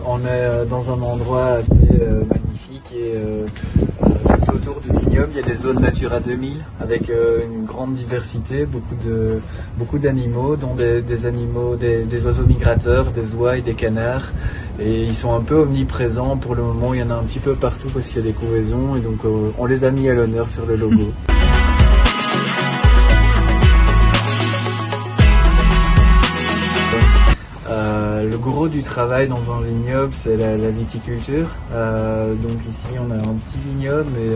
On est dans un endroit assez magnifique et tout autour du vignoble, il y a des zones Natura 2000 avec une grande diversité, beaucoup d'animaux, dont des oiseaux migrateurs, des oies et des canards. Et ils sont un peu omniprésents pour le moment, il y en a un petit peu partout parce qu'il y a des couvaisons et donc on les a mis à l'honneur sur le logo. Le gros du travail dans un vignoble, c'est la viticulture. Donc ici, on a un petit vignoble, mais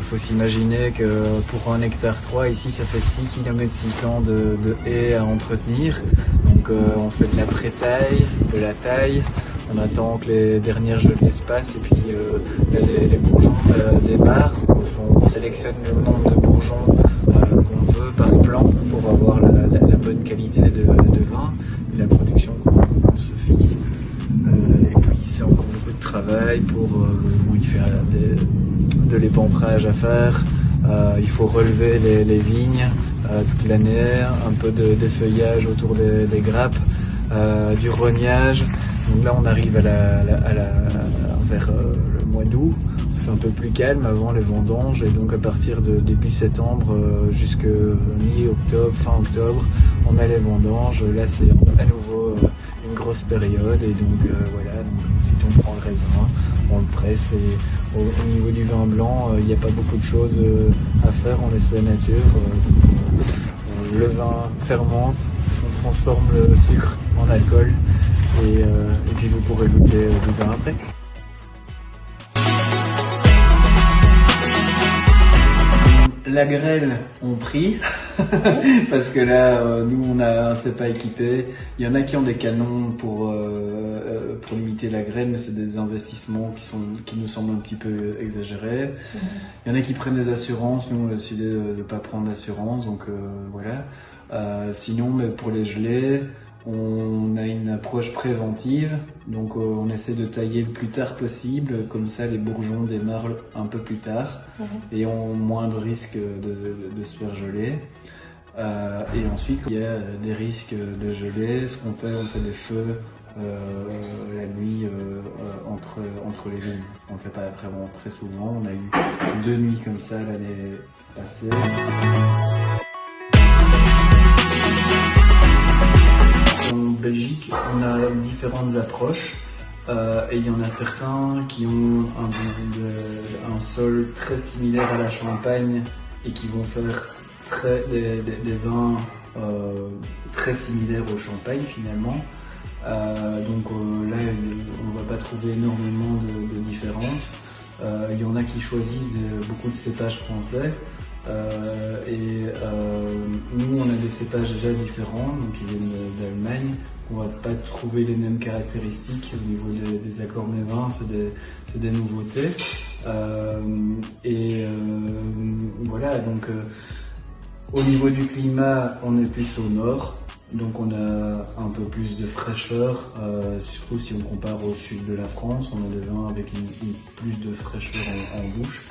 faut s'imaginer que pour 1 hectare 3, ici, ça fait 6 km 600 de haies à entretenir. Donc on fait de la pré-taille, de la taille. On attend que les dernières gelées se passent et puis les bourgeons démarrent. On sélectionne le nombre de bourgeons qu'on veut par plan pour avoir la bonne qualité de vin et la production qu'on se fixe. Et puis c'est encore beaucoup de travail pour il fait de l'épanprage à faire. Il faut relever les vignes toute l'année, un peu de feuillage autour des grappes, du rognage. Donc là on arrive vers le mois d'août, c'est un peu plus calme avant les vendanges et donc à partir de début septembre jusqu'à mi-octobre, fin octobre, on a les vendanges. Là c'est à nouveau une grosse période et donc voilà, donc ensuite on prend le raisin, on le presse et au niveau du vin blanc il n'y a pas beaucoup de choses à faire, on laisse la nature. Le vin fermente, on transforme le sucre en alcool. Et puis vous pourrez goûter du vin après. La grêle, on prie, parce que là, nous, on a un cépa équipé. Il y en a qui ont des canons pour limiter la grêle, mais c'est des investissements qui nous semblent un petit peu exagérés. Il y en a qui prennent des assurances. Nous, on a décidé de ne pas prendre d'assurance, donc voilà. Sinon, mais pour les gelées, on a une approche préventive, donc on essaie de tailler le plus tard possible, comme ça les bourgeons démarrent un peu plus tard et ont moins de risques de se faire geler. Et ensuite, il y a des risques de geler. Ce qu'on fait, on fait des feux la nuit entre les vignes. On le fait pas vraiment très souvent. On a eu 2 nuits comme ça l'année passée. En Belgique, on a différentes approches et il y en a certains qui ont un sol très similaire à la Champagne et qui vont faire des vins très similaires au Champagne finalement. Donc là, on ne va pas trouver énormément de différences. Il y en a qui choisissent beaucoup de cépages français. Nous on a des cépages déjà différents, donc ils viennent d'Allemagne. On va pas trouver les mêmes caractéristiques au niveau des accords mévins, c'est des nouveautés. Voilà, donc au niveau du climat, on est plus au nord, donc on a un peu plus de fraîcheur, surtout si on compare au sud de la France. On a des vins avec plus de fraîcheur en bouche.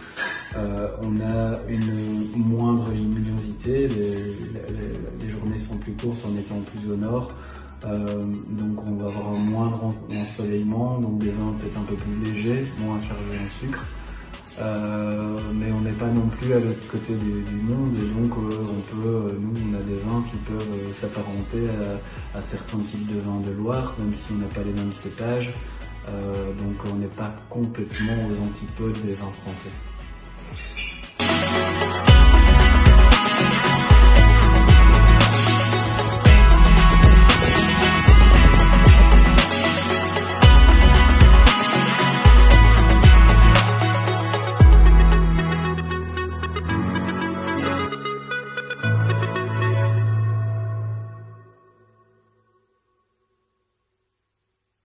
On a une moindre luminosité, les journées sont plus courtes en étant plus au nord, donc on va avoir un moindre ensoleillement, donc des vins peut-être un peu plus légers, moins chargés en sucre. Mais on n'est pas non plus à l'autre côté du monde et donc nous on a des vins qui peuvent s'apparenter à certains types de vins de Loire, même si on n'a pas les mêmes cépages, donc on n'est pas complètement aux antipodes des vins français.